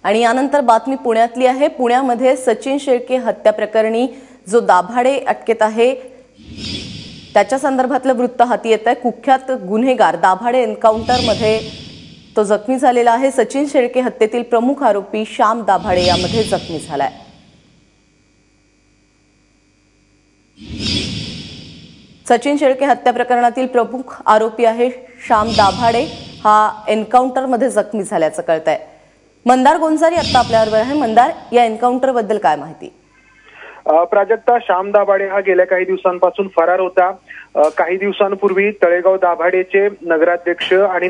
आणि यानंतर बातमी पुण्यातली आहे। पुण्यामध्ये सचिन शेळके हत्या प्रकरणी जो दाभाडे अटकेत आहे त्याच्या संदर्भातलं वृत्त हाती येत आहे। कुख्यात गुन्हेगार दाभाडे एन्काउंटर मध्ये तो जखमी झालेला आहे। सचिन शेळके हत्येतील प्रमुख आरोपी श्याम दाभाडे यामध्ये जखमी झालाय। सचिन शेळके हत्या प्रकरणातील प्रमुख आरोपी आहे श्याम दाभाडे, हा एन्काउंटर मध्ये जखमी झाल्याचं कळतंय। मंदार गोंजारी आता आपल्याबरोबर आहे। मंदार, या एन्काउंटर बद्दल काय माहिती? प्राजक्ता, श्याम दाभाडे हा गेल्या काही दिवसांपासून फरार होता। काही दिवसांपूर्वी तळेगाव दाभाडेचे नगराध्यक्ष आणि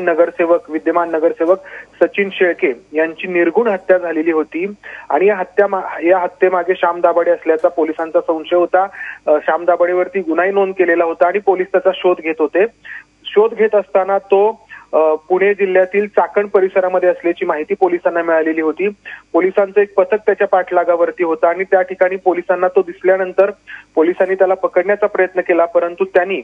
विद्यमान नगरसेवक सचिन शेळके यांची निर्गुण हत्या झालेली होती आणि या हत्येमागे श्याम दाभाडे असल्याचा पोलिसांचा संशय होता। श्याम दाभाडेवरती गुन्हाही नोंद केलेला होता आणि पोलीस त्याचा शोध घेत होते। शोध घेत असताना तो पुणे जिल्ह्यातील चाकण परिसरामध्ये असल्याची माहिती पोलिसांना मिळालेली होती। पोलिसांचं एक पथक त्याच्या पाठलागावरती होतं आणि त्या ठिकाणी पोलिसांना तो दिसल्यानंतर पोलिसांनी त्याला पकडण्याचा प्रयत्न केला, परंतु त्यांनी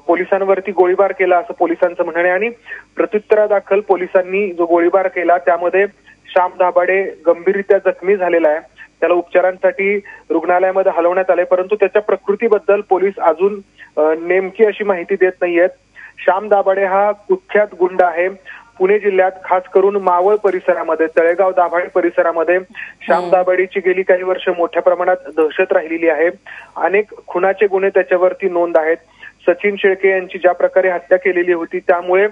पोलिसांवरती गोळीबार केला असं पोलिसांचं म्हणणं आहे आणि प्रत्युत्तरादाखल पोलिसांनी जो गोळीबार केला त्यामध्ये श्याम दाभाडे गंभीररित्या जखमी झालेला आहे। त्याला उपचारांसाठी रुग्णालयामध्ये हलवण्यात आले, परंतु त्याच्या प्रकृतीबद्दल पोलीस अजून नेमकी अशी माहिती देत नाहीयेत। श्याम दाभाडे हा कुख्यात गुंड आहे। पुणे जिल्ह्यात खास करून मावळ परिसरामध्ये, तळेगाव दाभाडे परिसरामध्ये श्याम दाभाडेची गेली काही वर्ष मोठ्या प्रमाणात दहशत राहिलेली आहे। अनेक खुनाचे गुन्हे त्याच्यावरती नोंद आहेत। सचिन शेळके यांची ज्या प्रकारे हत्या केलेली होती त्यामुळे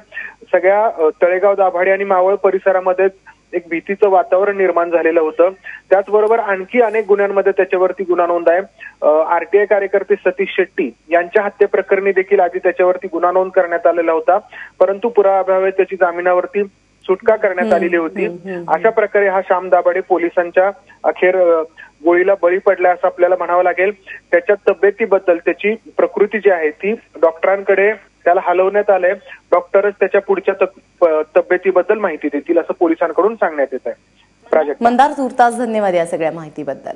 सगळ्या तळेगाव दाभाडे आणि मावळ परिसरामध्ये एक भीतीचं वातावरण निर्माण झालेलं होतं। त्याचबरोबर आणखी अनेक गुन्ह्यांमध्ये त्याच्यावरती गुन्हा नोंद आहे। आरटीआय कार्यकर्ते सतीश शेट्टी यांच्या हत्येप्रकरणी देखील आधी त्याच्यावरती गुन्हा नोंद करण्यात आलेला होता, परंतु पुराव्याअभावी त्याची जामिनावरती सुटका करण्यात आलेली होती। अशा प्रकारे हा श्याम दाभाडे पोलिसांच्या अखेर गोळीला बळी पडला असं आपल्याला म्हणावं लागेल। त्याच्या तब्येतीबद्दल, त्याची प्रकृती जी आहे ती डॉक्टरांकडे त्याला हलवण्यात आलंय। डॉक्टरच त्याच्या पुढच्या तब्येतीबद्दल माहिती देतील असं पोलिसांकडून सांगण्यात येत आहे। मंदार, तुर्तास धन्यवाद या सगळ्या माहितीबद्दल।